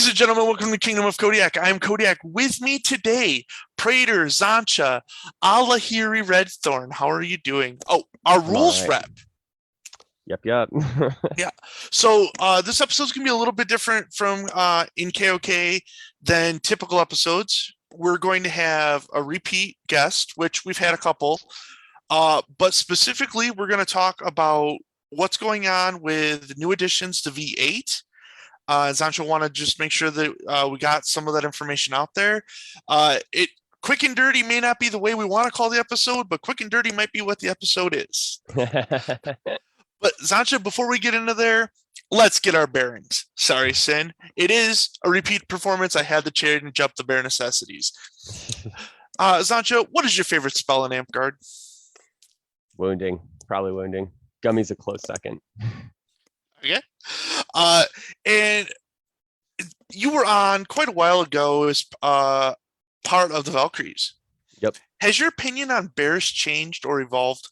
Ladies and gentlemen, welcome to Kingdom of Kodiak. I'm Kodiak. With me today, Prater, Xantcha, Alahiri Redthorn. How are you doing? Oh, our I'm all rules right. rep. Yep. Yeah. So this episode's gonna be a little bit different from in KOK than typical episodes. We're going to have a repeat guest, which we've had a couple. But specifically, we're going to talk about what's going on with new additions to V8. Xantcha want to just make sure that we got some of that information out there. It quick and dirty may not be the way we want to call the episode, but quick and dirty might be what the episode is. But Xantcha, before we get into there, let's get our bearings. Sorry, Sin. It is a repeat performance. I had to change up the bare necessities. Xantcha, what is your favorite spell in Amtgard? Wounding, probably wounding. Gummy's a close second. Okay. And you were on quite a while ago as part of the Valkyries. Yep. Has your opinion on bears changed or evolved?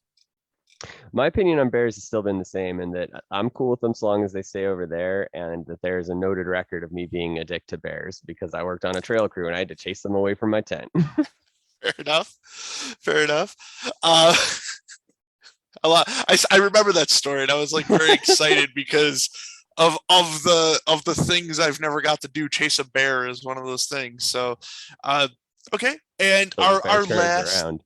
My opinion on bears has still been the same, in that I'm cool with them so long as they stay over there, and that there's a noted record of me being a dick to bears because I worked on a trail crew and I had to chase them away from my tent. Fair enough. Fair enough. A lot. I remember that story, and I was like very excited because of the things I've never got to do. Chase a bear is one of those things. So, okay. And So our last around.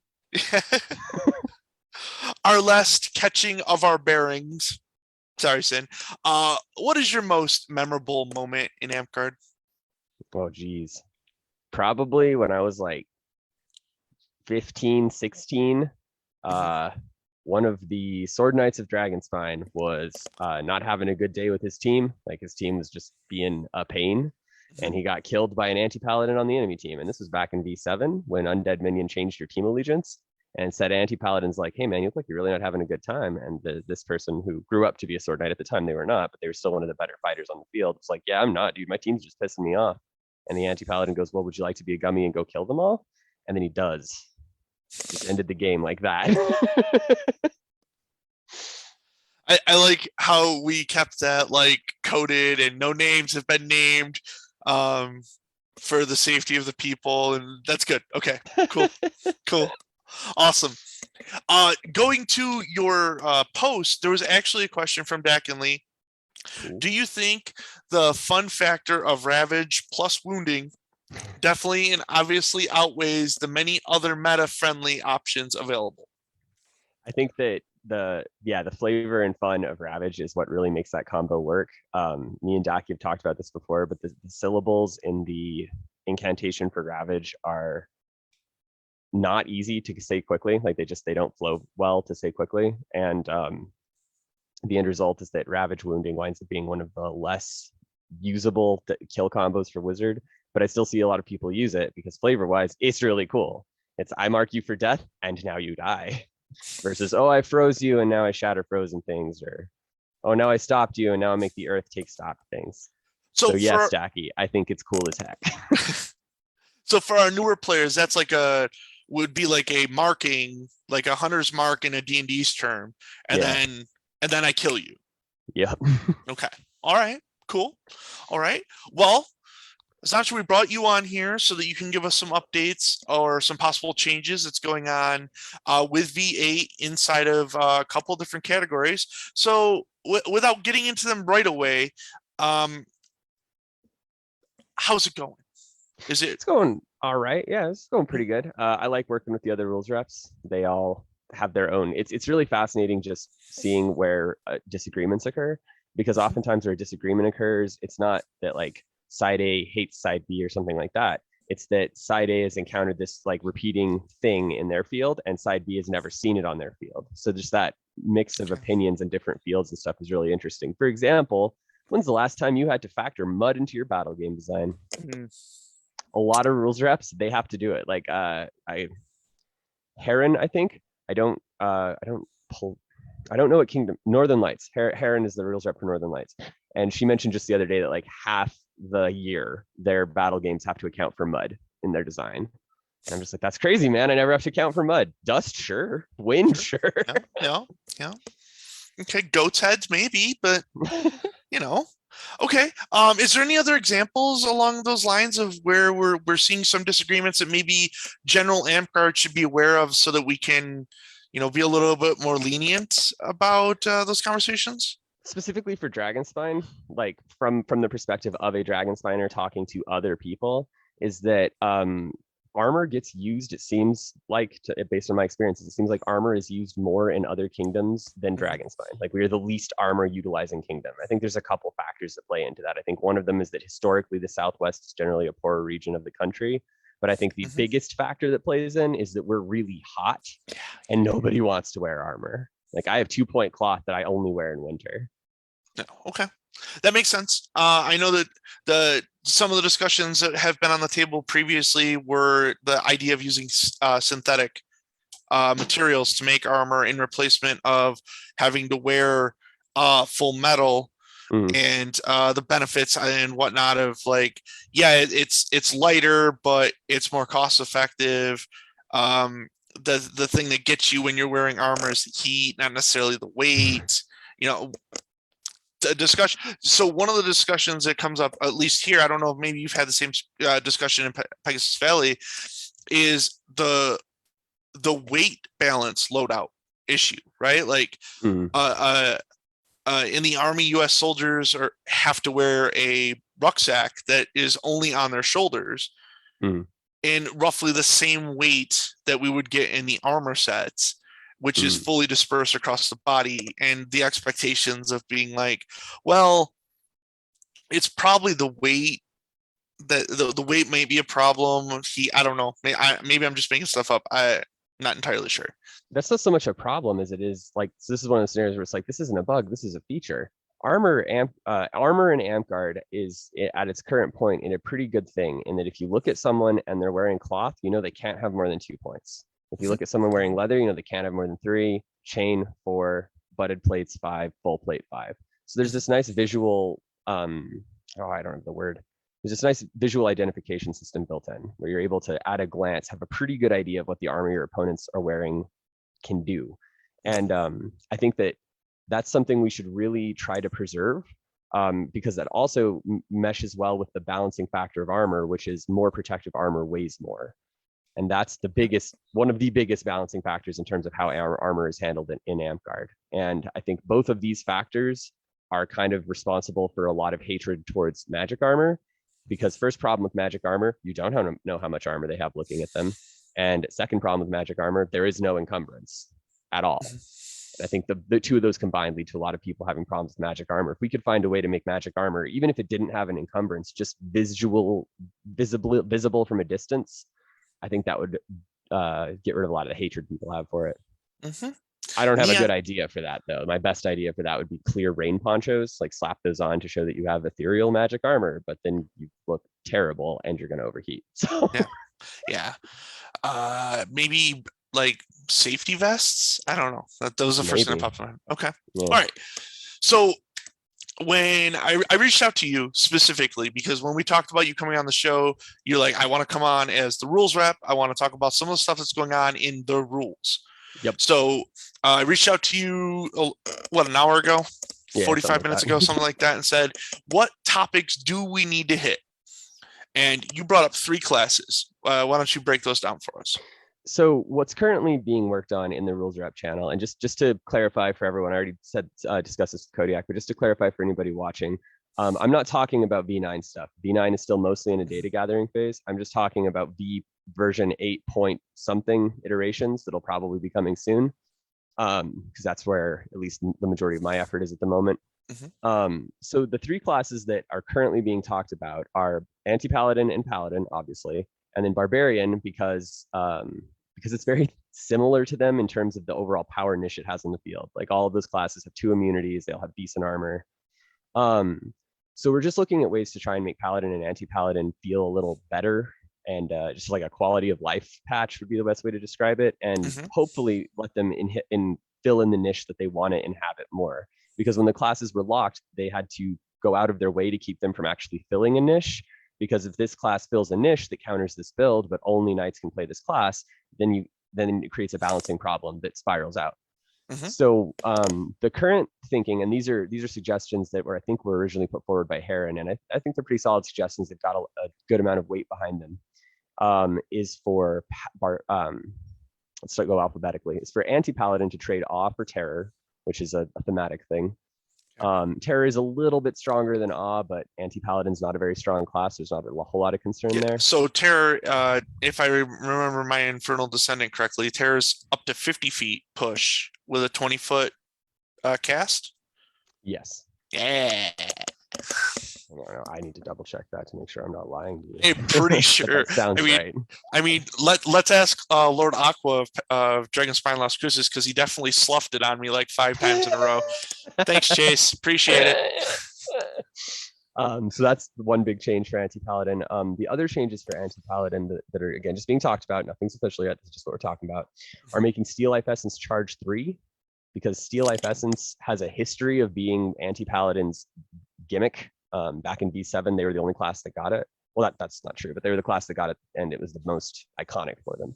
our last catching of our bearings. Sorry, Sin. What is your most memorable moment in Amtgard? Oh, geez. Probably when I was like 15, 16. One of the Sword Knights of Dragonspine was not having a good day with his team. Like, his team was just being a pain, and he got killed by an anti-paladin on the enemy team. And this was back in V7 when Undead Minion changed your team allegiance and said anti-paladin's like, hey man, you look like you're really not having a good time. And this person who grew up to be a Sword Knight at the time, they were not, but they were still one of the better fighters on the field. It's like, yeah, I'm not, dude. My team's just pissing me off. And the anti-paladin goes, well, would you like to be a gummy and go kill them all? And then he does. Just ended the game like that. I like how we kept that like coded and no names have been named for the safety of the people, and that's good. Okay, cool. Awesome. Going to your post, there was actually a question from Dak and Lee. Do you think the fun factor of Ravage plus wounding definitely and obviously outweighs the many other meta-friendly options available? I think that the flavor and fun of Ravage is what really makes that combo work. Me and Dak have talked about this before, but the syllables in the incantation for Ravage are not easy to say quickly. Like, they don't flow well to say quickly. And the end result is that Ravage wounding winds up being one of the less usable kill combos for Wizard. But I still see a lot of people use it because flavor-wise, it's really cool. It's I mark you for death, and now you die. Versus, oh, I froze you, and now I shatter frozen things. Or, oh, now I stopped you, and now I make the earth take stop things. So yes, Stacky, I think it's cool as heck. So for our newer players, that's like would be like a marking, like a hunter's mark in a D&D's term. And then I kill you. Yep. Okay. All right. Cool. All right. Well, Xantcha, we brought you on here so that you can give us some updates or some possible changes that's going on with V8 inside of a couple different categories. So without getting into them right away, how's it going? It's going all right. Yeah, it's going pretty good. I like working with the other rules reps. They all have their own. It's really fascinating just seeing where disagreements occur, because oftentimes where a disagreement occurs, it's not that like side A hates side B or something like that. It's that side A has encountered this like repeating thing in their field, and side B has never seen it on their field. So just that mix of opinions in different fields and stuff is really interesting. For example, when's the last time you had to factor mud into your battle game design? A lot of rules reps, they have to do it. Like Heron, I think. I don't know what kingdom. Northern Lights. Heron is the rules rep for Northern Lights. And she mentioned just the other day that like half the year their battle games have to account for mud in their design. And I'm just like, that's crazy, man. I never have to account for mud. Dust, sure. Wind, sure. Yeah. Okay, goat's heads maybe, but you know. Okay. Is there any other examples along those lines of where we're seeing some disagreements that maybe General Amcard should be aware of so that we can, be a little bit more lenient about those conversations? Specifically for Dragonspine, like from the perspective of a Dragonspiner talking to other people, is that armor gets used, it seems like, based on my experiences, it seems like armor is used more in other kingdoms than Dragonspine. Like, we are the least armor utilizing kingdom. I think there's a couple factors that play into that. I think one of them is that historically the Southwest is generally a poorer region of the country. But I think the Mhm. biggest factor that plays in is that we're really hot and nobody wants to wear armor. Like, I have 2-point cloth that I only wear in winter. No. Okay. That makes sense. I know that some of the discussions that have been on the table previously were the idea of using synthetic materials to make armor in replacement of having to wear full metal, Mm, and the benefits and whatnot of, like, yeah, it's lighter, but it's more cost effective. The thing that gets you when you're wearing armor is the heat, not necessarily the weight. You know, a discussion. So one of the discussions that comes up, at least here, I don't know if maybe you've had the same discussion in Pegasus Valley, is the weight balance loadout issue, right? Like, mm, in the army, U.S. soldiers have to wear a rucksack that is only on their shoulders mm, in roughly the same weight that we would get in the armor sets, which is mm. fully dispersed across the body. And the expectations of being like, well, it's probably the weight, that the weight may be a problem. I don't know. Maybe I'm just making stuff up. I'm not entirely sure. That's not so much a problem as it is like, so this is one of the scenarios where it's like, this isn't a bug, this is a feature. Armor and amp guard is at its current point in a pretty good thing in that if you look at someone and they're wearing cloth, they can't have more than 2 points. If you look at someone wearing leather, they can't have more than 3, chain 4, butted plates 5, full plate 5. So there's this nice visual, I don't have the word. There's this nice visual identification system built in where you're able to, at a glance, have a pretty good idea of what the armor your opponents are wearing can do. And I think that that's something we should really try to preserve, because that also meshes well with the balancing factor of armor, which is more protective armor weighs more. And that's one of the biggest balancing factors in terms of how our armor is handled in Amtgard. And I think both of these factors are kind of responsible for a lot of hatred towards magic armor, because first problem with magic armor, you don't know how much armor they have looking at them. And second problem with magic armor, there is no encumbrance at all. And I think the two of those combined lead to a lot of people having problems with magic armor. If we could find a way to make magic armor, even if it didn't have an encumbrance, just visible from a distance, I think that would get rid of a lot of the hatred people have for it. Mm-hmm. I don't have a Yeah. good idea for that, though. My best idea for that would be clear rain ponchos, like slap those on to show that you have ethereal magic armor, but then you look terrible and you're going to overheat. So Yeah. Maybe like safety vests. I don't know. That was the first thing that maybe, popped in my head. Okay. yeah. All right. So when I reached out to you specifically because when we talked about you coming on the show, you're like, I want to come on as the rules rep. I want to talk about some of the stuff that's going on in the rules. Yep. So I reached out to you, an hour ago, Yeah, 45 minutes ago, something like that, and said, what topics do we need to hit? And you brought up 3 classes. Why don't you break those down for us? So what's currently being worked on in the rules rep channel, and just to clarify for everyone, I already said discussed this with Kodiak, but just to clarify for anybody watching, I'm not talking about V9 stuff. V9 is still mostly in a data gathering phase. I'm just talking about V version 8 point something iterations that'll probably be coming soon, because that's where at least the majority of my effort is at the moment. So the 3 classes that are currently being talked about are anti-paladin and paladin, obviously, and then barbarian because it's very similar to them in terms of the overall power niche it has in the field. Like, all of those classes have 2 immunities, they'll have decent armor. So we're just looking at ways to try and make paladin and anti-paladin feel a little better, and just like a quality of life patch would be the best way to describe it, and hopefully let them fill in the niche that they want to inhabit more. Because when the classes were locked, they had to go out of their way to keep them from actually filling a niche. Because if this class fills a niche that counters this build, but only knights can play this class, then it creates a balancing problem that spirals out. Mhm. So the current thinking, and these are suggestions that were, I think, were originally put forward by Heron, and I think they're pretty solid suggestions. They've got a good amount of weight behind them. Is for let's go alphabetically. It's for anti-paladin to trade awe for terror, which is a thematic thing. Terror is a little bit stronger than awe, but anti-paladin's not a very strong class. There's not a whole lot of concern there. So terror, if I remember my Infernal Descendant correctly, terror's up to 50 feet push with a 20-foot cast. Yes. Yeah. I need to double check that to make sure I'm not lying to you. I'm pretty sure. Sounds right. I mean, let's ask Lord Aqua of Dragon Spine Lost Cruises, because he definitely sloughed it on me like 5 times in a row. Thanks, Chase. Appreciate it. So that's one big change for anti-paladin. The other changes for anti-paladin that are, again, just being talked about, nothing's official yet, this is just what we're talking about, are making Steel Life Essence charge 3, because Steel Life Essence has a history of being anti-paladin's gimmick. Back in V7, they were the only class that got it. Well, that's not true, but they were the class that got it, and it was the most iconic for them.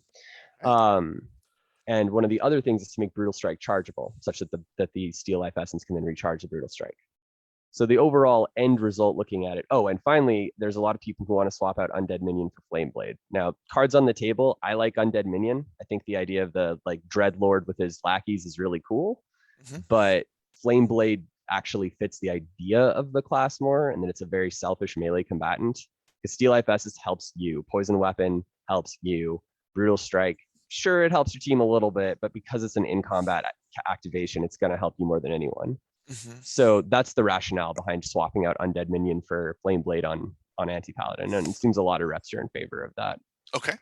And one of the other things is to make Brutal Strike chargeable, such that the Steel Life Essence can then recharge the Brutal Strike. So the overall end result looking at it. Oh, and finally, there's a lot of people who want to swap out Undead Minion for Flame Blade. Now, cards on the table, I like Undead Minion. I think the idea of the Dread Lord with his lackeys is really cool, but Flame Blade actually fits the idea of the class more, and that it's a very selfish melee combatant. Because Steel Life Essence helps you, Poison Weapon helps you, Brutal Strike, sure, it helps your team a little bit, but because it's an in-combat activation, it's going to help you more than anyone. So that's the rationale behind swapping out Undead Minion for Flame Blade on Anti-Paladin, and it seems a lot of reps are in favor of that. Okay.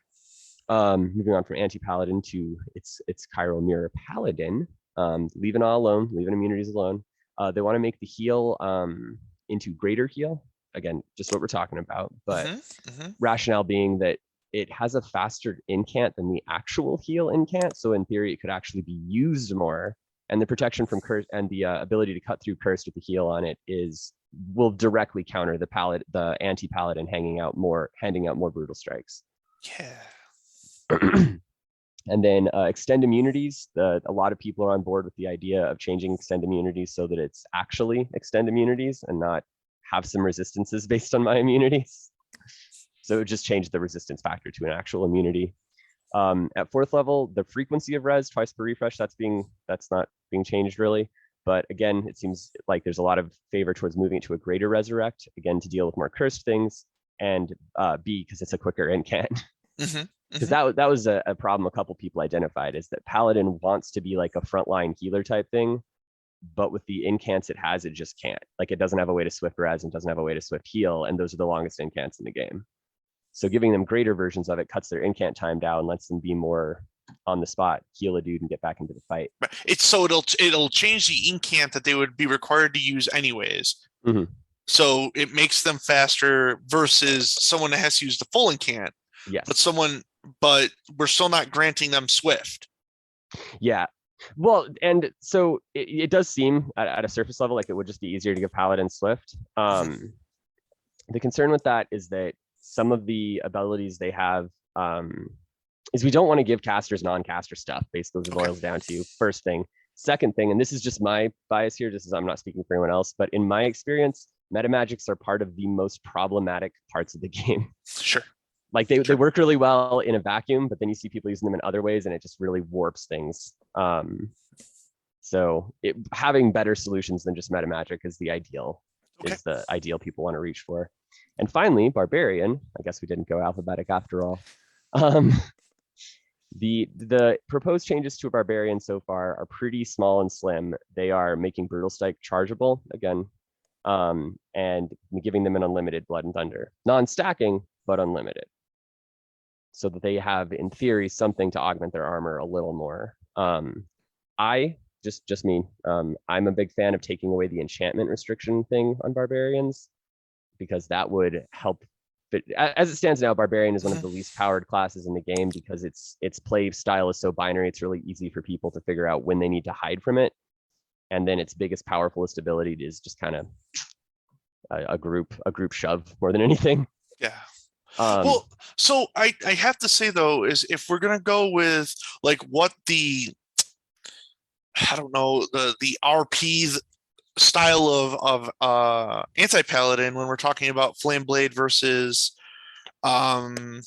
Moving on from Anti-Paladin to its Chiral Mirror Paladin, leaving all alone, leaving immunities alone. They want to make the heal into greater heal. Again, just what we're talking about, but rationale being that it has a faster incant than the actual heal incant. So in theory, it could actually be used more. And the protection from curse and the ability to cut through cursed with the heal on it will directly counter the anti-paladin handing out more brutal strikes. Yeah. And then extend immunities. A lot of people are on board with the idea of changing extend immunities so that it's actually extend immunities and not have some resistances based on my immunities. So just change the resistance factor to an actual immunity. At 4th level, the frequency of res twice per refresh, that's not being changed really. But again, it seems like there's a lot of favor towards moving it to a greater resurrect, again, to deal with more cursed things, and B, because it's a quicker incant. Because that was a problem a couple people identified, is that Paladin wants to be like a frontline healer type thing, but with the incants it has, it just can't. Like, it doesn't have a way to swift res and doesn't have a way to swift heal, and those are the longest incants in the game. So giving them greater versions of it cuts their incant time down, lets them be more on the spot, heal a dude and get back into the fight. It'll change the incant that they would be required to use anyways. So it makes them faster versus someone that has to use the full incant. Yes. But we're still not granting them swift. Yeah. Well, and so it does seem at a surface level like it would just be easier to give Paladin swift. The concern with that is that some of the abilities they have is we don't want to give casters non-caster stuff. Basically, it boils down to first thing. Second thing, and this is just my bias here, just as I'm not speaking for anyone else, but in my experience, metamagics are part of the most problematic parts of the game. Sure. Like they work really well in a vacuum, but then you see people using them in other ways and it just really warps things. So having better solutions than just metamagic is the ideal, is the ideal people want to reach for. And finally, Barbarian, I guess we didn't go alphabetic after all. The proposed changes to a Barbarian so far are pretty small and slim. They are making Brutal Strike chargeable again, and giving them an unlimited Blood and Thunder. Non-stacking, but unlimited. So that they have, in theory, something to augment their armor a little more. Just me, I'm a big fan of taking away the enchantment restriction thing on Barbarians, because that would help. But as it stands now, Barbarian is one of the least powered classes in the game because its play style is so binary. It's really easy for people to figure out when they need to hide from it. And then its biggest, powerfulest ability is just kind of a group shove more than anything. Yeah. Well, so I have to say though, is if we're gonna go with like what the I don't know, the RP style of anti-paladin when we're talking about flame blade versus um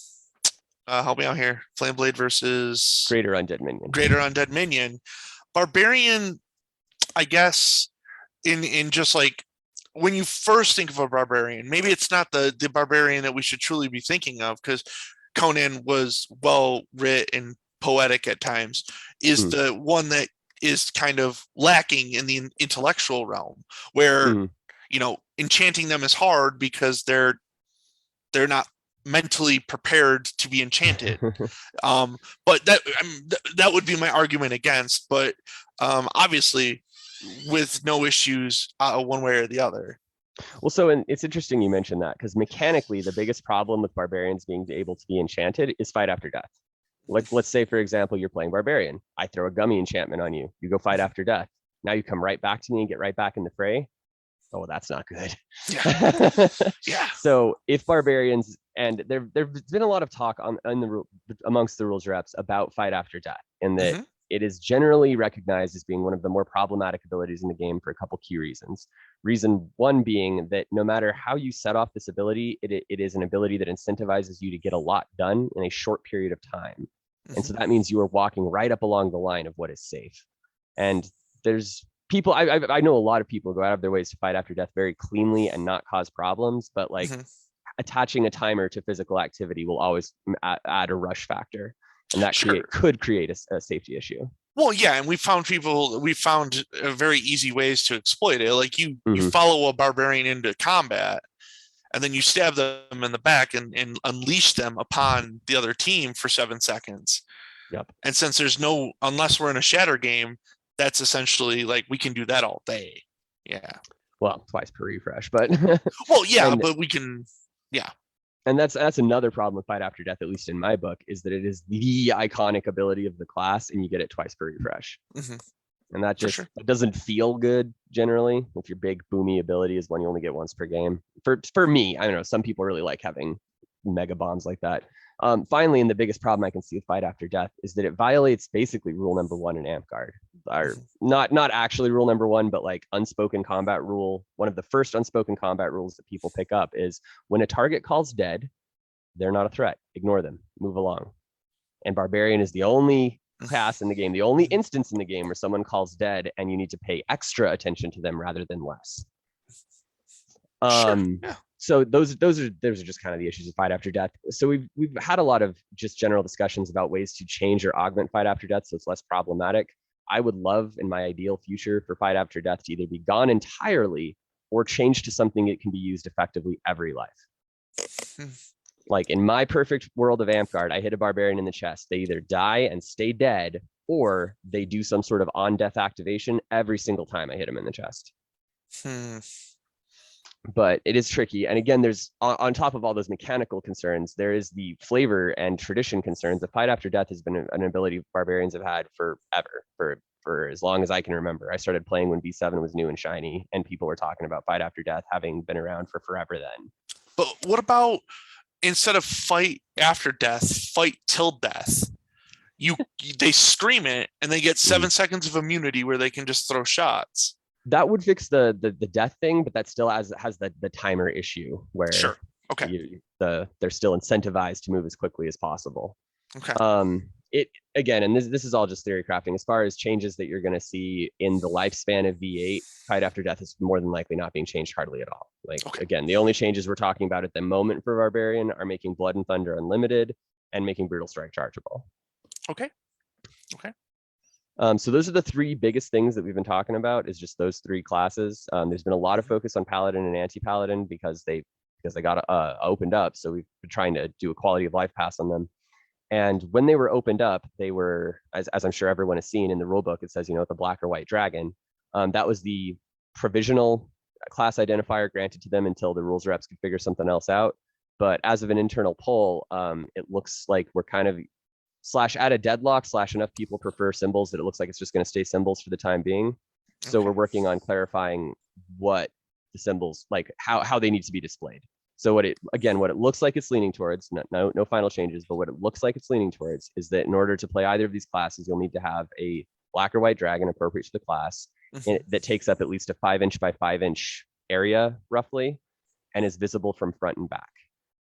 help me out here. Flame blade versus Greater undead minion. greater undead minion. Barbarian, I guess, in just like when you first think of a barbarian, maybe it's not the barbarian that we should truly be thinking of, because Conan was well writ and poetic at times, is Mm. the one that is kind of lacking in the intellectual realm, where Mm. enchanting them is hard because they're not mentally prepared to be enchanted. But that would be my argument against. But obviously, with no issues one way or the other. Well, so and it's interesting you mentioned that, because mechanically, the biggest problem with barbarians being able to be enchanted is fight after death. Like, let's say, for example, you're playing barbarian. I throw a gummy enchantment on you. You go fight after death. Now you come right back to me and get right back in the fray. Oh, that's not good. Yeah. Yeah. So if barbarians, and there's been a lot of talk amongst the rules reps about fight after death, and that Mhm. it is generally recognized as being one of the more problematic abilities in the game for a couple key reasons. Reason one being that no matter how you set off this ability, it is an ability that incentivizes you to get a lot done in a short period of time. And so Mhm. that means you are walking right up along the line of what is safe. And there's people, I know a lot of people go out of their ways to fight after death very cleanly and not cause problems, but like Mhm. attaching a timer to physical activity will always add a rush factor, and that Sure. could create a safety issue. Well, yeah, and we found very easy ways to exploit it. Like you Mm-hmm. follow a barbarian into combat, and then you stab them in the back and unleash them upon the other team for 7 seconds. Yep. And since unless we're in a shatter game, that's essentially like we can do that all day. Yeah. Well, twice per refresh, but Well, yeah, and but we can, yeah, that's another problem with fight after death, at least in my book, is that it is the iconic ability of the class, and you get it twice per refresh. hmm And that for just sure. it doesn't feel good generally. If your big boomy ability is one you only get once per game. For me, I don't know. Some people really like having mega bombs like that. Finally, and the biggest problem I can see with fight after death is that it violates basically rule number one in Amtgard. Or not actually rule number one, but like unspoken combat rule. One of the first unspoken combat rules that people pick up is when a target calls dead, they're not a threat. Ignore them. Move along. And Barbarian is the only class in the game, the only instance in the game where someone calls dead and you need to pay extra attention to them rather than less. Sure. Yeah. So those are just kind of the issues of fight after death. So we've had a lot of just general discussions about ways to change or augment fight after death so it's less problematic. I would love in my ideal future for fight after death to either be gone entirely or change to something that can be used effectively every life. Like in my perfect world of Amtgard, I hit a barbarian in the chest. They either die and stay dead, or they do some sort of on-death activation every single time I hit them in the chest. But it is tricky. And again, there's on top of all those mechanical concerns, there is the flavor and tradition concerns. The fight after death has been an ability barbarians have had forever, for as long as I can remember. I started playing when V7 was new and shiny, and people were talking about fight after death having been around for forever then. But what about instead of fight after death, fight till death? They scream it and they get 7 seconds of immunity where they can just throw shots. That would fix the death thing, but that still has the timer issue where Sure. Okay. they're still incentivized to move as quickly as possible. Okay. It again, and this is all just theory crafting. As far as changes that you're going to see in the lifespan of V8, fight after death is more than likely not being changed hardly at all. Like again, the only changes we're talking about at the moment for Barbarian are making Blood and Thunder unlimited and making Brutal Strike chargeable. Okay. Okay. So those are the three biggest things that we've been talking about, is just those three classes. There's been a lot of focus on Paladin and Anti-Paladin because they got opened up. So we've been trying to do a quality of life pass on them. And when they were opened up, they were, as I'm sure everyone has seen in the rulebook, it says, the black or white dragon. That was the provisional class identifier granted to them until the rules reps could figure something else out. But as of an internal poll, it looks like we're kind of / at a deadlock / enough people prefer symbols that it looks like it's just going to stay symbols for the time being. So we're working on clarifying what the symbols, like how they need to be displayed. So what it looks like it's leaning towards, no final changes, but what it looks like it's leaning towards is that in order to play either of these classes, you'll need to have a black or white dragon appropriate to the class that takes up at least a 5-inch by 5-inch area roughly and is visible from front and back.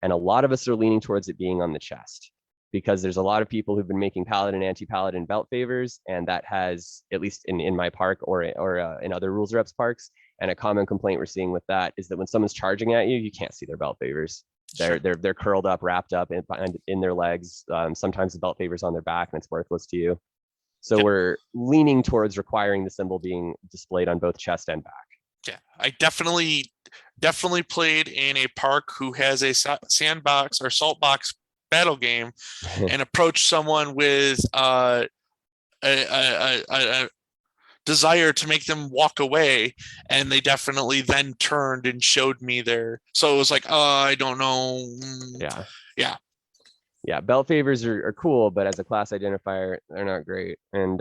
And a lot of us are leaning towards it being on the chest because there's a lot of people who've been making paladin, anti-paladin belt favors, and that has, at least in my park or in other rules reps parks, and a common complaint we're seeing with that is that when someone's charging at you, you can't see their belt favors. They're curled up, wrapped up in their legs. Sometimes the belt favors on their back, and it's worthless to you. So we're leaning towards requiring the symbol being displayed on both chest and back. Yeah, I definitely played in a park who has a sandbox or salt box battle game and approached someone with a desire to make them walk away, and they definitely then turned and showed me their. So it was like, I don't know. Yeah, belt favors are cool, but as a class identifier, they're not great. And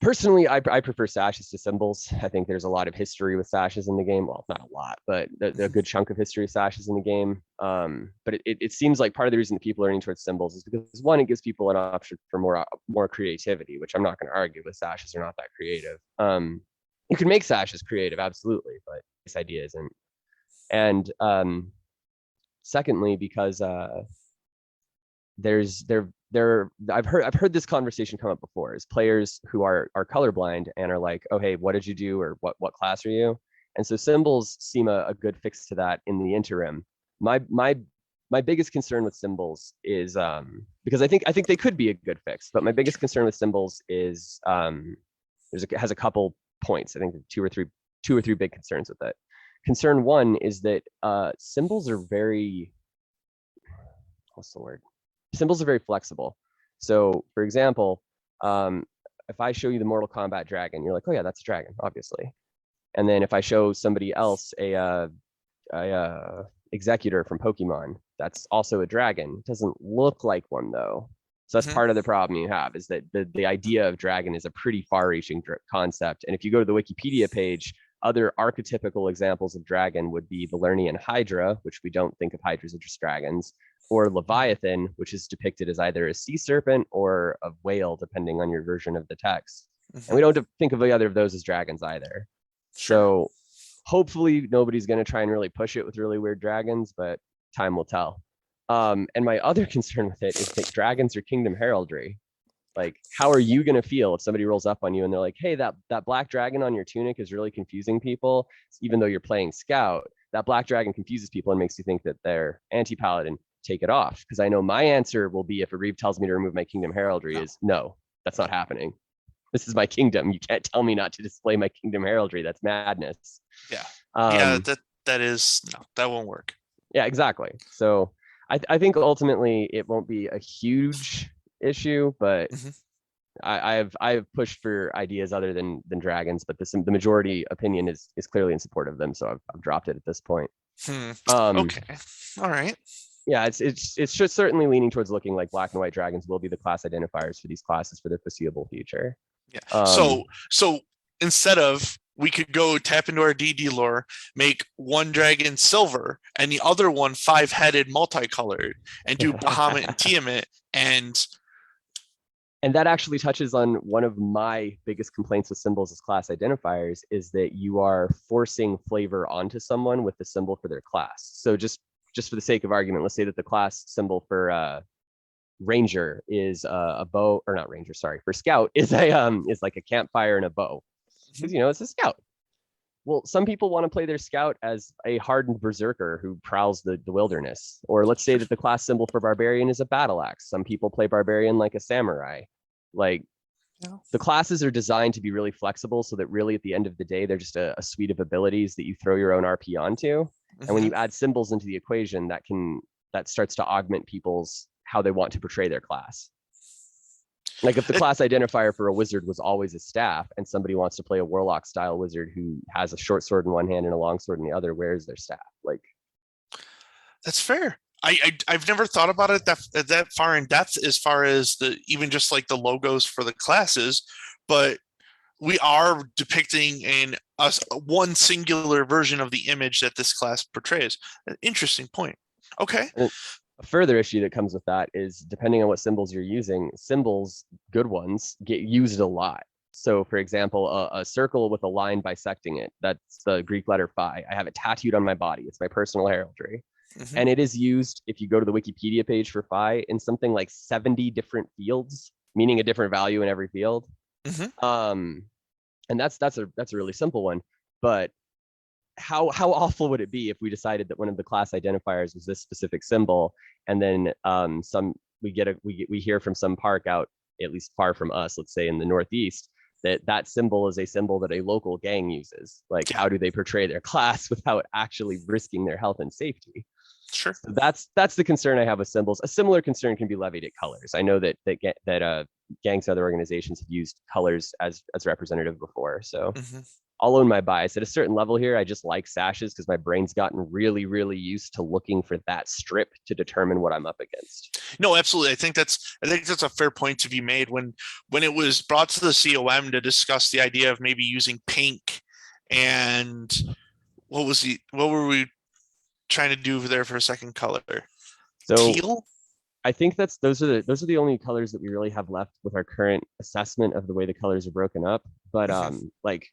personally, I prefer sashes to symbols. I think there's a lot of history with sashes in the game. Well, not a lot, but a good chunk of history of sashes in the game. But it seems like part of the reason that people are leaning towards symbols is because, one, it gives people an option for more creativity, which I'm not going to argue with. Sashes are not that creative. You can make sashes creative, absolutely, but this idea isn't. And secondly, because I've heard this conversation come up before, is players who are colorblind and are like, oh, hey, what did you do, or what class are you? And so symbols seem a good fix to that in the interim. My biggest concern with symbols is because I think they could be a good fix, but my biggest concern with symbols is has a couple points. I think two or three big concerns with it. Concern one is that symbols are very, symbols are very flexible. So for example, if I show you the Mortal Kombat dragon, you're like, oh yeah, that's a dragon, obviously. And then if I show somebody else a executor from Pokemon, that's also a dragon. It doesn't look like one though. So that's part of the problem you have, is that the idea of dragon is a pretty far-reaching concept. And if you go to the Wikipedia page, other archetypical examples of dragon would be the Lernian Hydra, which we don't think of hydras as just dragons, or Leviathan, which is depicted as either a sea serpent or a whale, depending on your version of the text. And we don't think of the other of those as dragons either. So hopefully nobody's going to try and really push it with really weird dragons, but time will tell. And my other concern with it is that dragons are kingdom heraldry. Like, how are you going to feel if somebody rolls up on you and they're like, hey, that black dragon on your tunic is really confusing people, even though you're playing scout? That black dragon confuses people and makes you think that they're anti-paladin. Take it off. Because I know my answer will be, if a Reeve tells me to remove my kingdom heraldry, is no, that's not happening. This is my kingdom. You can't tell me not to display my kingdom heraldry. That's madness. Yeah. That won't work. Yeah, exactly. So I think ultimately it won't be a huge issue, but I've pushed for ideas other than dragons, but the majority opinion is clearly in support of them, so I've dropped it at this point. Okay, all right. Yeah, it's just certainly leaning towards looking like black and white dragons will be the class identifiers for these classes for the foreseeable future. Yeah. So instead of, we could go tap into our DD lore, make one dragon silver and the other one 5-headed multicolored, and do Bahamut and Tiamat. And that actually touches on one of my biggest complaints with symbols as class identifiers, is that you are forcing flavor onto someone with the symbol for their class. So just for the sake of argument, let's say that the class symbol for ranger is a bow, or not ranger, sorry, for scout is like a campfire and a bow, because it's a scout. Well, some people want to play their scout as a hardened berserker who prowls the wilderness. Or let's say that the class symbol for barbarian is a battle axe. Some people play barbarian like a samurai. Like, the classes are designed to be really flexible, so that really at the end of the day, they're just a suite of abilities that you throw your own RP onto. And when you add symbols into the equation, that starts to augment people's how they want to portray their class. Like, if the class identifier for a wizard was always a staff, and somebody wants to play a warlock style wizard who has a short sword in one hand and a long sword in the other, where's their staff? Like, that's fair. I've never thought about it that far in depth, as far as even just like the logos for the classes, but we are depicting one singular version of the image that this class portrays. An interesting point. Okay. A further issue that comes with that is depending on what symbols you're using, symbols, good ones, get used a lot. So for example, a circle with a line bisecting it, that's the Greek letter phi. I have it tattooed on my body. It's my personal heraldry. Mhm. And it is used, if you go to the Wikipedia page for phi, in something like 70 different fields, meaning a different value in every field. Mhm. Um, and that's a really simple one. But how awful would it be if we decided that one of the class identifiers was this specific symbol, and then we hear from some park out, at least far from us, let's say in the Northeast, that that symbol is a symbol that a local gang uses. Like, how do they portray their class without actually risking their health and safety? Sure. So that's the concern I have with symbols. A similar concern can be levied at colors. I know that gangs and other organizations have used colors as representative before. So Mhm. I'll own my bias. At a certain level here, I just like sashes because my brain's gotten really, really used to looking for that strip to determine what I'm up against. No, absolutely. I think that's a fair point to be made. When it was brought to the COM to discuss the idea of maybe using pink and what were we trying to do there for a second color? So Teal? I think those are the only colors that we really have left with our current assessment of the way the colors are broken up. But Mhm. like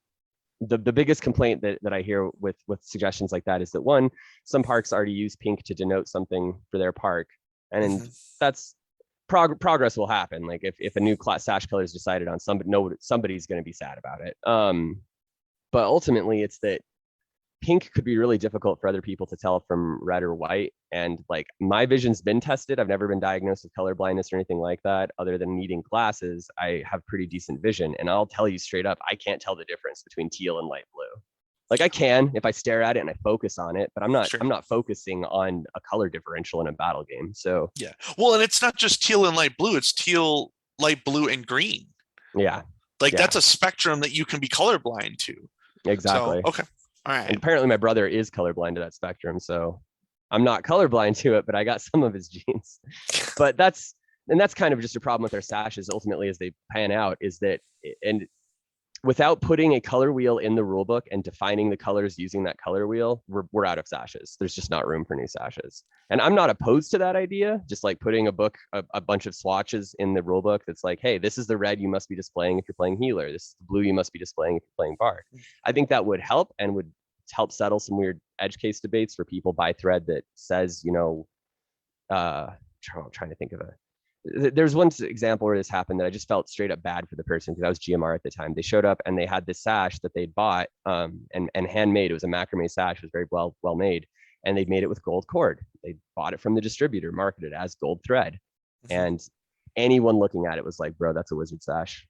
the biggest complaint that I hear with suggestions like that is that, one, some parks already use pink to denote something for their park, and Mhm. that's progress will happen. Like if a new class sash color is decided on, somebody's going to be sad about it. But ultimately, it's that pink could be really difficult for other people to tell from red or white. And like, my vision's been tested. I've never been diagnosed with color blindness or anything like that. Other than needing glasses, I have pretty decent vision. And I'll tell you straight up, I can't tell the difference between teal and light blue. Like, I can if I stare at it and I focus on it, but Sure. I'm not focusing on a color differential in a battle game. So Yeah. Well, and it's not just teal and light blue, it's teal, light blue, and green. yeah, Like yeah, that's a spectrum that you can be colorblind to. So, exactly. okay. All And right. apparently my brother is colorblind to that spectrum. So I'm not colorblind to it, but I got some of his genes. But that's kind of just a problem with our sashes ultimately as they pan out, is that, and without putting a color wheel in the rule book and defining the colors using that color wheel, we're out of sashes. There's just not room for new sashes. And I'm not opposed to that idea, just like putting a bunch of swatches in the rule book that's like, hey, this is the red you must be displaying if you're playing healer. This is the blue you must be displaying if you're playing bard. I think that would help and would help settle some weird edge case debates for people by thread that says, I'm trying to think of there's one example where this happened that I just felt straight up bad for the person because I was GMR at the time. They showed up and they had this sash that they'd bought and handmade. It was a macrame sash. It was very well made, and they'd made it with gold cord. They bought it from the distributor, marketed as gold thread, Mhm. and anyone looking at it was like, "Bro, that's a wizard sash."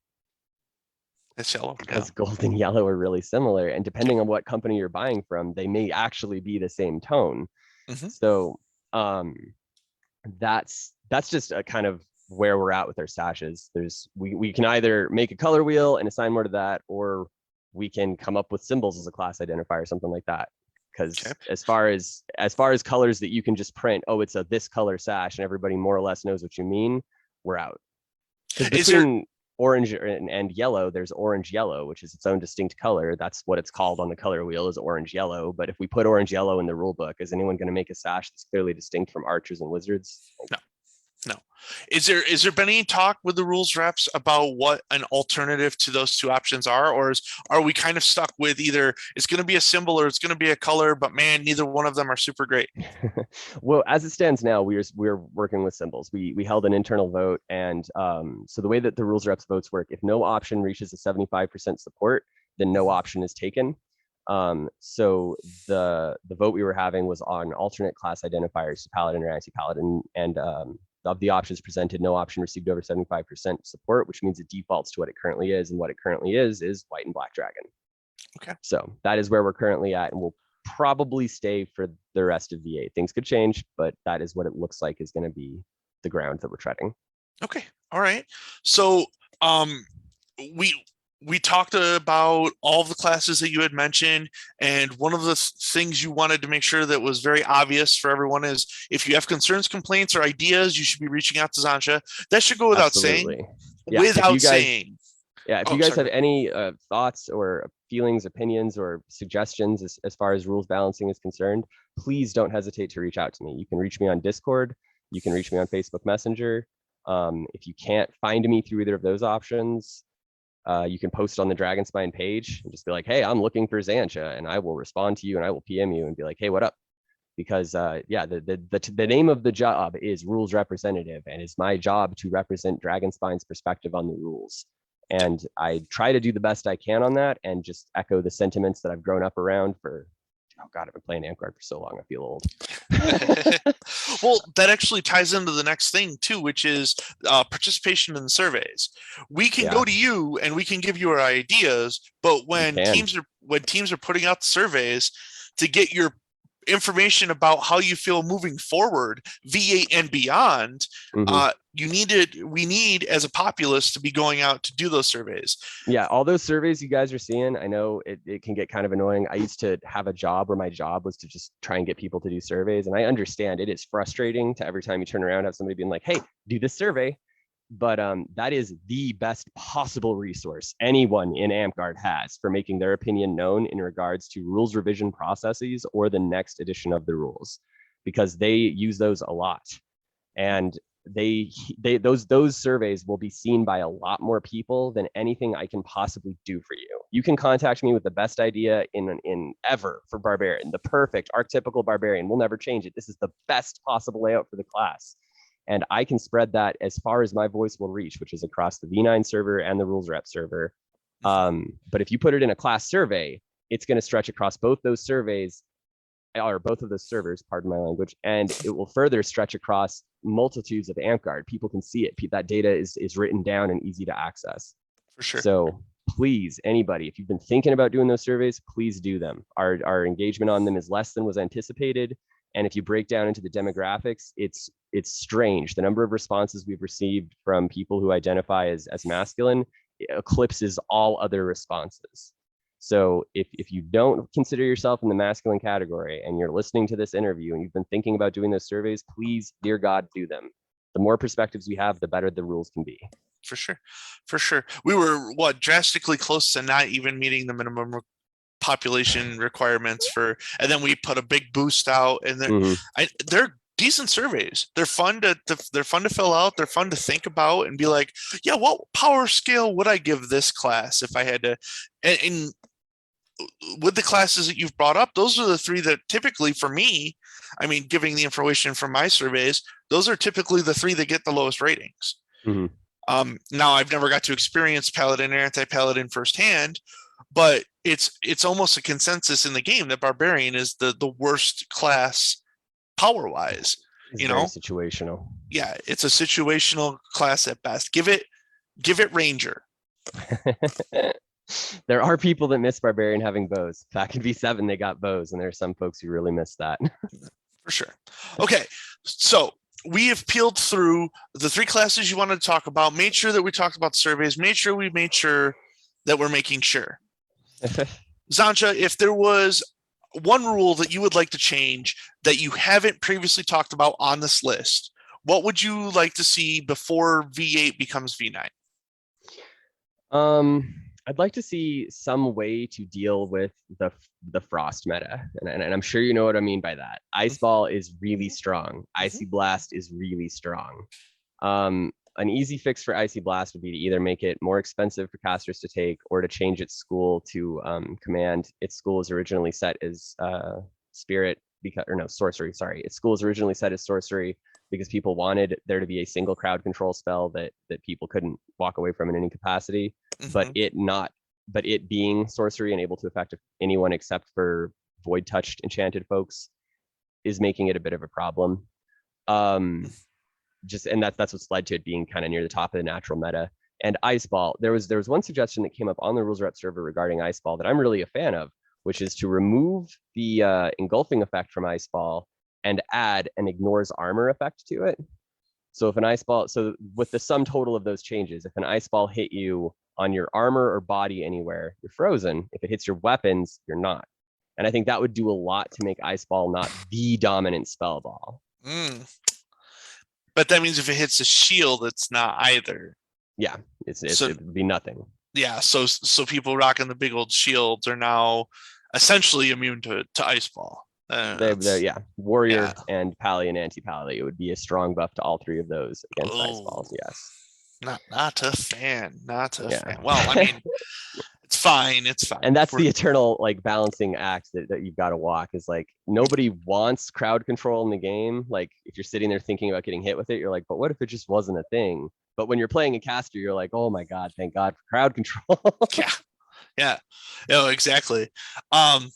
It's yellow. Yeah. Because gold and yellow are really similar, and depending on what company you're buying from, they may actually be the same tone. Mhm. So um, that's just a kind of where we're at with our sashes. We can either make a color wheel and assign more to that, or we can come up with symbols as a class identifier, something like that. Okay. Because as far as colors that you can just print, oh, it's a this color sash, and everybody more or less knows what you mean, we're out. Because Is there between orange and yellow, there's orange yellow, which is its own distinct color. That's what it's called on the color wheel, is orange yellow. But if we put orange yellow in the rule book, is anyone going to make a sash that's clearly distinct from archers and wizards? no, no. Is there been any talk with the rules reps about what an alternative to those two options are, or are we kind of stuck with either it's going to be a symbol or it's going to be a color, but man, neither one of them are super great. Well, as it stands now, we're working with symbols. We held an internal vote, and so the way that the rules reps votes work, if no option reaches a 75% support, then no option is taken. So the vote we were having was on alternate class identifiers, paladin or anti-paladin, and of the options presented, no option received over 75% support, which means it defaults to what it currently is, and what it currently is white and black dragon. Okay. So that is where we're currently at, and we'll probably stay for the rest of V8. Things could change, but that is what it looks like is going to be the ground that we're treading. Okay. All right. So um we we talked about all the classes that you had mentioned, and one of the things you wanted to make sure that was very obvious for everyone is if you have concerns, complaints, or ideas, you should be reaching out to Xantcha. That should go without saying. Absolutely. Yeah. Without saying. If Oh, you guys sorry. have any thoughts or feelings, opinions, or suggestions as far as rules balancing is concerned, please don't hesitate to reach out to me. You can reach me on Discord. You can reach me on Facebook Messenger. If you can't find me through either of those options, you can post on the Dragonspine page and just be like, hey, I'm looking for Xantcha, and I will respond to you and I will PM you and be like, hey, what up? Because the name of the job is rules representative, and it's my job to represent Dragonspine's perspective on the rules. And I try to do the best I can on that and just echo the sentiments that I've grown up around for, oh God, I've been playing Amcard for so long, I feel old. Well, that actually ties into the next thing too, which is participation in the surveys. We can go to you and we can give you our ideas, but when teams are putting out the surveys to get your information about how you feel moving forward, V8 and beyond, we need as a populace to be going out to do those surveys. Yeah, all those surveys you guys are seeing, I know it can get kind of annoying. I used to have a job where my job was to just try and get people to do surveys, and I understand it is frustrating to every time you turn around have somebody being like, hey, do this survey. But that is the best possible resource anyone in Amcard has for making their opinion known in regards to rules revision processes or the next edition of the rules, because they use those a lot. And those surveys will be seen by a lot more people than anything I can possibly do for you. You can contact me with the best idea in ever for Barbarian, the perfect archetypical Barbarian. We'll never change it. This is the best possible layout for the class. And I can spread that as far as my voice will reach, which is across the V9 server and the rules rep server. But if you put it in a class survey, it's going to stretch across both those surveys, or both of those servers, pardon my language, and it will further stretch across multitudes of Amcard. People can see it. That data is written down and easy to access. For sure. So please, anybody, if you've been thinking about doing those surveys, please do them. Our engagement on them is less than was anticipated. And if you break down into the demographics, it's strange. The number of responses we've received from people who identify as masculine eclipses all other responses. So if you don't consider yourself in the masculine category and you're listening to this interview and you've been thinking about doing those surveys, please, dear God, do them. The more perspectives we have, the better the rules can be. For sure. For sure. We were drastically close to not even meeting the minimum population requirements and then we put a big boost out, and then they're decent surveys. They're fun to fill out. They're fun to think about and be like, yeah, what power scale would I give this class if I had to? And with the classes that you've brought up, those are the three that typically for me, I mean, giving the information from my surveys, those are typically the three that get the lowest ratings. Now I've never got to experience Paladin or anti-Paladin firsthand, but it's almost a consensus in the game that Barbarian is the worst class power wise. It's very situational. Yeah, it's a situational class at best. Give it Ranger. There are people that miss Barbarian having bows. Back in V7, they got bows, and there are some folks who really miss that. For sure. Okay, so we have peeled through the three classes you wanted to talk about, made sure that we talked about surveys, made sure that we're making sure. Xantcha, if there was one rule that you would like to change that you haven't previously talked about on this list, what would you like to see before V8 becomes V9? I'd like to see some way to deal with the frost meta, and I'm sure you know what I mean by that. Ice Ball is really strong. Icy Blast is really strong. An easy fix for Icy Blast would be to either make it more expensive for casters to take, or to change its school to command. Its school is originally set as spirit, sorcery. Sorry, its school is originally set as sorcery because people wanted there to be a single crowd control spell that people couldn't walk away from in any capacity. But it being sorcery and able to affect anyone except for void touched enchanted folks is making it a bit of a problem. And that's what's led to it being kind of near the top of the natural meta. And Ice Ball, there was one suggestion that came up on the rules rep server regarding Ice Ball that I'm really a fan of, which is to remove the engulfing effect from Ice Ball and add an ignores armor effect to it. So if an Ice Ball, so with the sum total of those changes, if an Ice Ball hit you on your armor or body anywhere, you're frozen. If it hits your weapons, you're not. And I think that would do a lot to make Ice Ball not the dominant spell ball. But that means if it hits a shield, it's not either. Yeah, it would be nothing. Yeah, so people rocking the big old shields are now essentially immune to Ice Ball. Yeah, warrior Yeah. and pally and anti-pally. It would be a strong buff to all three of those against ice Oh, balls. Yes. not a fan. Not a Yeah. fan. Well, I mean, it's fine. It's fine. And that's the eternal like balancing act that you've got to walk is like nobody wants crowd control in the game. Like if you're sitting there thinking about getting hit with it, you're like, but what if it just wasn't a thing? But when you're playing a caster, you're like, oh my God, thank God for crowd control. Yeah. Yeah. No, exactly. Um,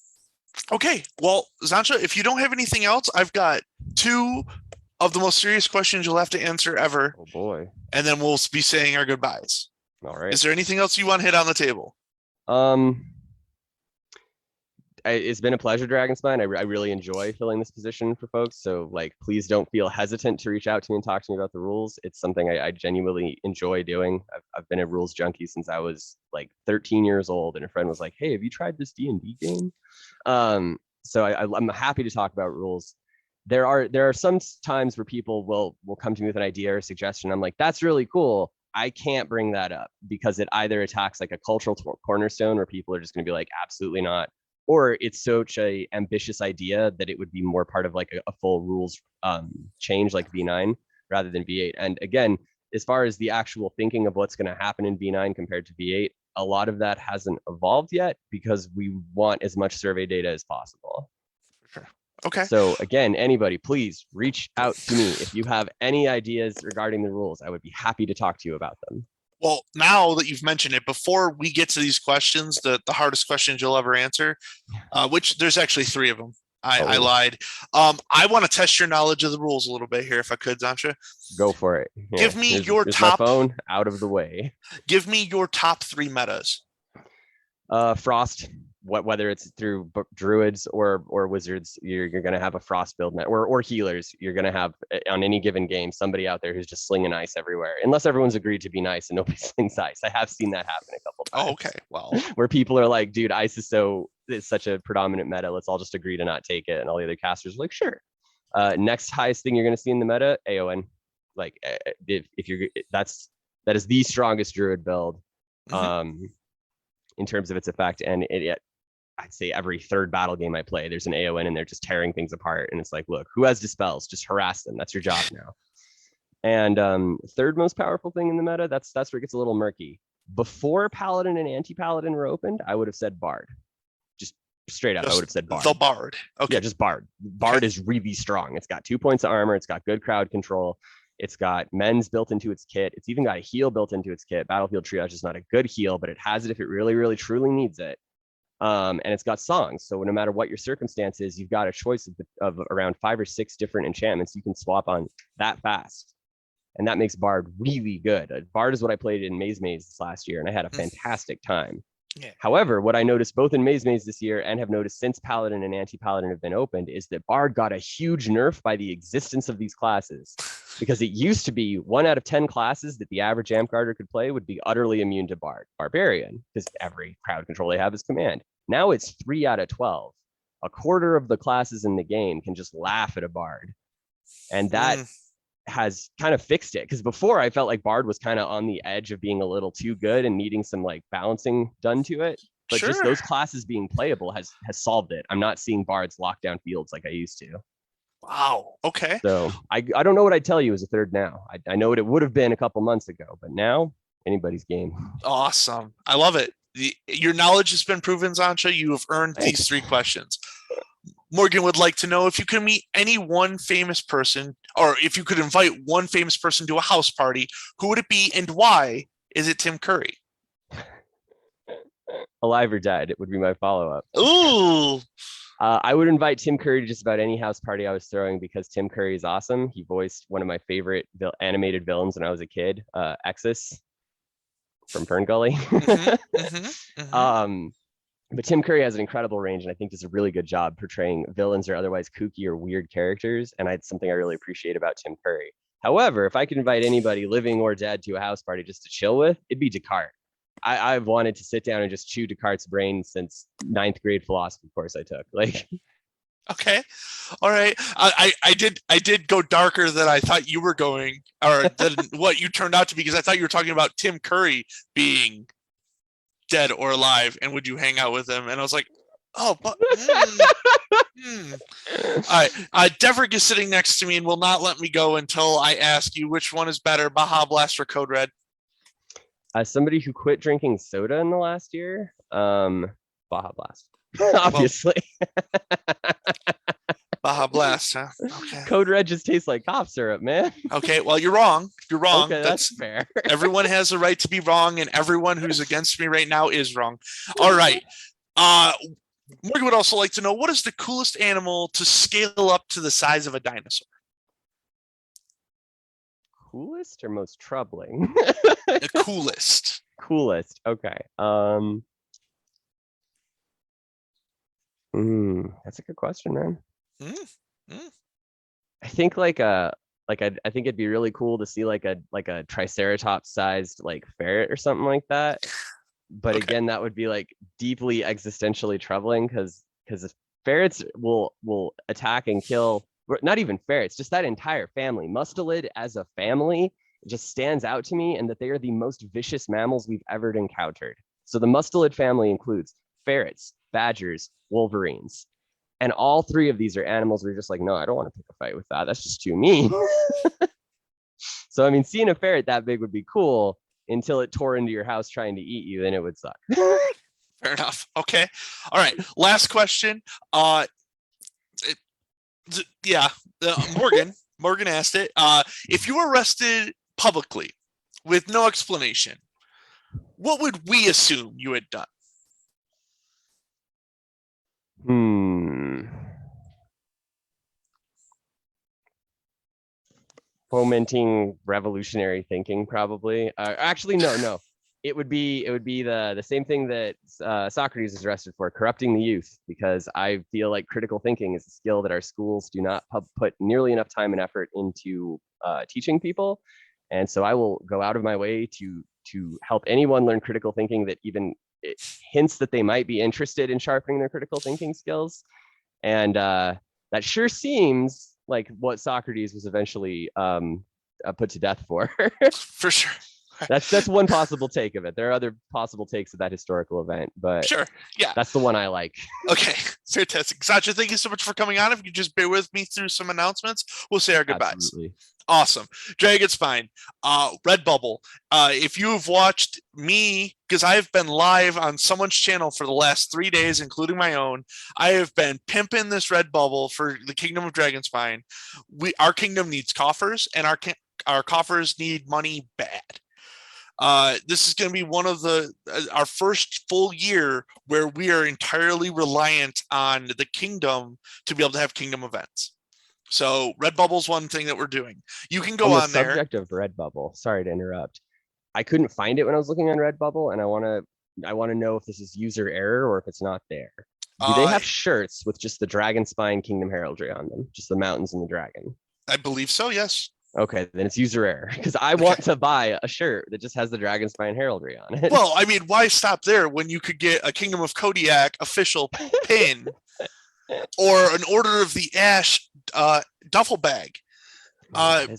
okay. Well, Xantcha, if you don't have anything else, I've got two of the most serious questions you'll have to answer ever, Oh boy. and then we'll be saying our goodbyes. All right. Is there anything else you want to hit on the table? Um, it's been a pleasure, Dragonspine. I really enjoy filling this position for folks. So like, please don't feel hesitant to reach out to me and talk to me about the rules. It's something I genuinely enjoy doing. I've been a rules junkie since I was like 13 years old, and a friend was like, "Hey, have you tried this D&D game?" So I'm happy to talk about rules. There are some times where people will come to me with an idea or a suggestion. I'm like, "That's really cool." I can't bring that up because it either attacks like a cultural cornerstone where people are just going to be like, absolutely not, or it's such a ambitious idea that it would be more part of like a full rules change like V9 rather than V8. And again, as far as the actual thinking of what's going to happen in V9 compared to V8, a lot of that hasn't evolved yet because we want as much survey data as possible. Sure. Okay. So again, anybody, please reach out to me if you have any ideas regarding the rules. I would be happy to talk to you about them. Well, now that you've mentioned it, before we get to these questions, the hardest questions you'll ever answer, which there's actually three of them. I lied. I want to test your knowledge of the rules a little bit here, if I could, Xantcha. Go for it. Yeah. Give me your here's top my phone out of the way. Give me your top three metas. Frost. Whether it's through druids or wizards, you're going to have a frost build net, or healers. You're going to have on any given game somebody out there who's just slinging ice everywhere, unless everyone's agreed to be nice and nobody slings ice. I have seen that happen a couple times. Oh, okay. Well, where people are like, dude, ice is such a predominant meta. Let's all just agree to not take it. And all the other casters are like, sure. Next highest thing you're going to see in the meta, AON. Like if you're that is the strongest druid build. In terms of its effect, and I'd say every third battle game I play, there's an AON and they're just tearing things apart. And it's like, look, who has dispels? Just harass them. That's your job now. And third most powerful thing in the meta, that's where it gets a little murky. Before Paladin and Anti-Paladin were opened, I would have said Bard. Just straight up, I would have said Bard. The Bard. Okay. Yeah, just Bard. Bard is really strong. It's got 2 points of armor. It's got good crowd control. It's got men's built into its kit. It's even got a heal built into its kit. Battlefield Triage is not a good heal, but it has it if it really, really, truly needs it. And it's got songs. So no matter what your circumstance is, you've got a choice of around 5 or 6 different enchantments you can swap on that fast. And that makes Bard really good. Bard is what I played in Maze this last year, and I had a fantastic time. Yeah. However, what I noticed both in Maze this year and have noticed since Paladin and Anti-Paladin have been opened is that Bard got a huge nerf by the existence of these classes. Because it used to be 1 out of 10 classes that the average Amp-Guarder could play would be utterly immune to Barbarian, because every crowd control they have is command. Now it's 3 out of 12. A quarter of the classes in the game can just laugh at a Bard. And that has kind of fixed it, because before I felt like Bard was kind of on the edge of being a little too good and needing some like balancing done to it. But just those classes being playable has solved it. I'm not seeing Bards lock down fields like I used to. Wow. Okay. So I don't know what I'd tell you as a third now. I know what it would have been a couple months ago, but now anybody's game. Awesome. I love it. Your knowledge has been proven, Xantcha. You have earned these 3 questions. Morgan would like to know if you could meet any one famous person, or if you could invite one famous person to a house party, who would it be and why? Is it Tim Curry? Alive or dead? It would be my follow-up. Ooh. I would invite Tim Curry to just about any house party I was throwing because Tim Curry is awesome. He voiced one of my favorite animated villains when I was a kid, Exus from Fern Gully. But Tim Curry has an incredible range, and I think does a really good job portraying villains or otherwise kooky or weird characters. And it's something I really appreciate about Tim Curry. However, if I could invite anybody living or dead to a house party just to chill with, it'd be Descartes. I've wanted to sit down and just chew Descartes' brain since 9th grade philosophy course I took. Like, okay, all right. I did go darker than I thought you were going, or than what you turned out to be, because I thought you were talking about Tim Curry being dead or alive, and would you hang out with him? And I was like, Oh, but all right. Devrick is sitting next to me and will not let me go until I ask you which one is better, Baja Blast or Code Red. As somebody who quit drinking soda in the last year, Baja Blast, obviously. Baja Blast, huh? Okay. Code Red just tastes like cough syrup, man. Okay. Well, you're wrong. You're wrong. Okay, that's fair. Everyone has a right to be wrong, and everyone who's against me right now is wrong. All right. Morgan would also like to know, what is the coolest animal to scale up to the size of a dinosaur? Coolest or most troubling? The coolest. Coolest. Okay. That's a good question, man. I think I think it'd be really cool to see like a triceratops sized like ferret or something like that. But Okay. again, that would be like deeply existentially troubling because ferrets will attack and kill, not even ferrets, just that entire family. Mustelid as a family just stands out to me, and that they are the most vicious mammals we've ever encountered. So the mustelid family includes ferrets, badgers, wolverines. And all three of these are animals where you're just like, no, I don't want to pick a fight with that. That's just too mean. So, I mean, seeing a ferret that big would be cool until it tore into your house trying to eat you, then it would suck. Fair enough. Okay. All right. Last question. Morgan asked it. If you were arrested publicly with no explanation, what would we assume you had done? Fomenting revolutionary thinking, probably. Actually, no. It would be the same thing that Socrates is arrested for, corrupting the youth, because I feel like critical thinking is a skill that our schools do not put nearly enough time and effort into teaching people. And so I will go out of my way to help anyone learn critical thinking that even hints that they might be interested in sharpening their critical thinking skills. And that sure seems like what Socrates was eventually put to death for. For sure. That's one possible take of it. There are other possible takes of that historical event, but sure, yeah, that's the one I like. Okay, fantastic. Xantcha, thank you so much for coming on. If you just bear with me through some announcements, we'll say our goodbyes. Absolutely. Awesome. Dragon Spine, Redbubble. If you have watched me, because I have been live on someone's channel for the last 3 days, including my own, I have been pimping this Redbubble for the Kingdom of Dragon Spine. Our kingdom needs coffers, and our coffers need money bad. This is going to be one of our first full year where we are entirely reliant on the kingdom to be able to have kingdom events. So Redbubble's one thing that we're doing. You can go on there. Subject of Redbubble. Sorry to interrupt. I couldn't find it when I was looking on Redbubble, and I want to know if this is user error or if it's not there. Do they have shirts with just the Dragon Spine Kingdom heraldry on them, just the mountains and the dragon? I believe so. Yes. Okay, then it's user error, because I want to buy a shirt that just has the Dragon Spine heraldry on it. Well, I mean, why stop there when you could get a Kingdom of Kodiak official pin or an Order of the Ash duffel bag?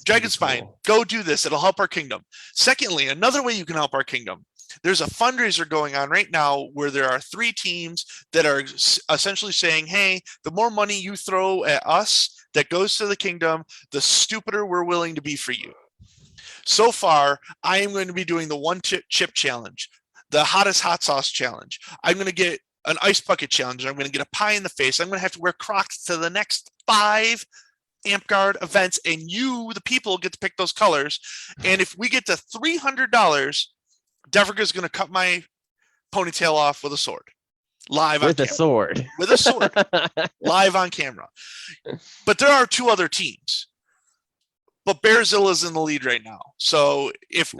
Dragon Spine, cool. Go do this. It'll help our kingdom. Secondly, another way you can help our kingdom, there's a fundraiser going on right now where there are 3 teams that are essentially saying, hey, the more money you throw at us that goes to the kingdom, the stupider we're willing to be for you. So far, I am going to be doing the 1 chip challenge, the hottest hot sauce challenge. I'm going to get an ice bucket challenge. I'm going to get a pie in the face. I'm going to have to wear Crocs to the next 5 Amp Guard events, and you, the people, get to pick those colors. And if we get to $300, Devrick is going to cut my ponytail off with a sword. Live with a sword. With a sword. Live on camera. But there are 2 other teams. But Bearzilla's in the lead right now. So if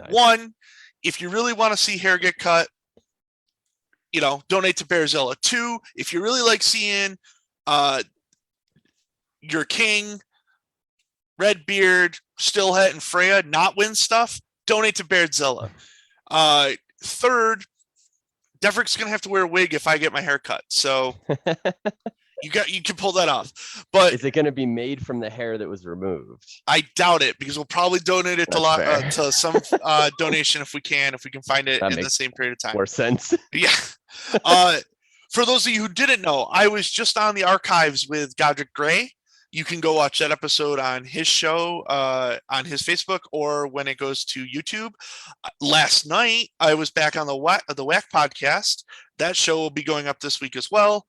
if you really want to see hair get cut, donate to Bearzilla. 2, if you really like seeing your king, Redbeard, Stillhet, and Freya not win stuff, donate to Beardzilla. 3rd, Devrick's gonna have to wear a wig if I get my hair cut. So you can pull that off. But is it going to be made from the hair that was removed? I doubt it, because we'll probably donate it to some donation if we can find it in the same period of time. More sense. Yeah. for those of you who didn't know, I was just on the archives with Godric Gray. You can go watch that episode on his show, on his Facebook, or when it goes to YouTube. Last night, I was back on the Whack podcast. That show will be going up this week as well.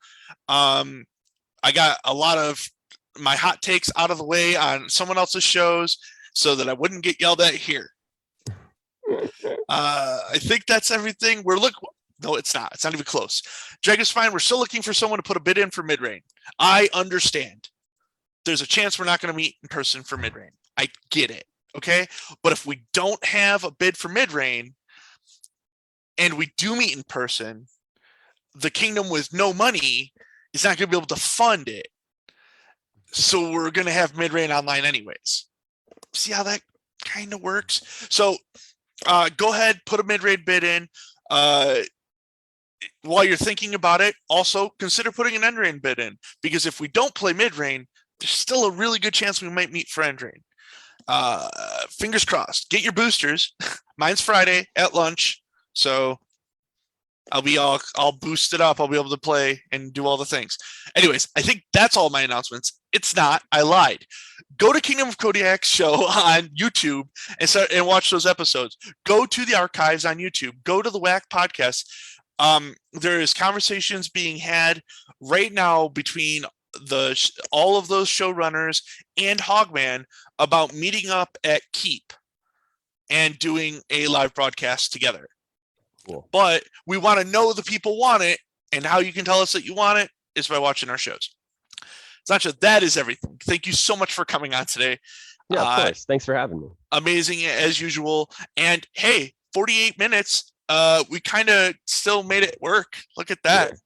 I got a lot of my hot takes out of the way on someone else's shows so that I wouldn't get yelled at here. I think that's everything. No, it's not. It's not even close. Dragon's fine. We're still looking for someone to put a bid in for mid-rain. I understand. There's a chance we're not going to meet in person for mid-rain. I get it. Okay. But if we don't have a bid for mid-rain and we do meet in person, the kingdom with no money is not going to be able to fund it. So we're going to have mid-rain online anyways. See how that kind of works? So go ahead, put a mid-rain bid in. While you're thinking about it, also consider putting an end-rain bid in, because if we don't play mid-rain, there's still a really good chance we might meet for end-rain. Fingers crossed. Get your boosters. Mine's Friday at lunch, so I'll be all boosted up. I'll be able to play and do all the things. Anyways, I think that's all my announcements. It's not. I lied. Go to Kingdom of Kodiak's show on YouTube and watch those episodes. Go to the archives on YouTube. Go to the Whack podcast. There is conversations being had right now between all of those showrunners and Hogman about meeting up at Keep and doing a live broadcast together. Cool. But we want to know the people want it, and how you can tell us that you want it is by watching our shows. Xantcha, that is everything. Thank you so much for coming on today. Yeah, of course. Thanks for having me. Amazing as usual. And hey, 48 minutes. We kind of still made it work. Look at that. Yeah.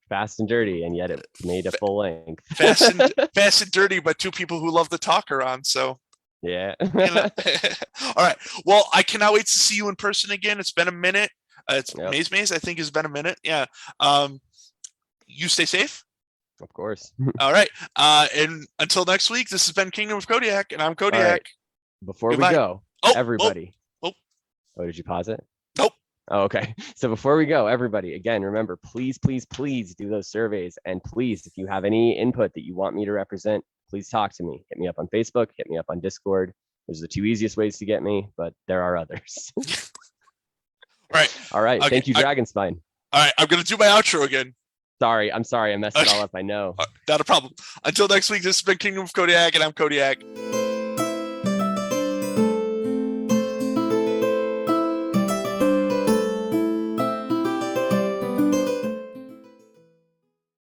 Fast and dirty, and yet it made a full length. fast and dirty, but two people who love to talk are on. So yeah. All right. Well, I cannot wait to see you in person again. It's been a minute. It's Yep. Maze. I think it's been a minute. Yeah. You stay safe. Of course. All right. And until next week, this has been Kingdom of Kodiak, and I'm Kodiak. Right. Before Goodbye. we go, everybody. Oh. Oh, did you pause it? Nope. Oh, okay. So before we go, everybody, again, remember, please do those surveys. And please, if you have any input that you want me to represent, please talk to me. Hit me up on Facebook, hit me up on Discord. Those are the two easiest ways to get me, but there are others. All right. Okay. Thank you, Dragonspine. All right. I'm going to do my outro again. I'm sorry. I messed it all up. I know. Not a problem. Until next week, this has been Kingdom of Kodiak, and I'm Kodiak.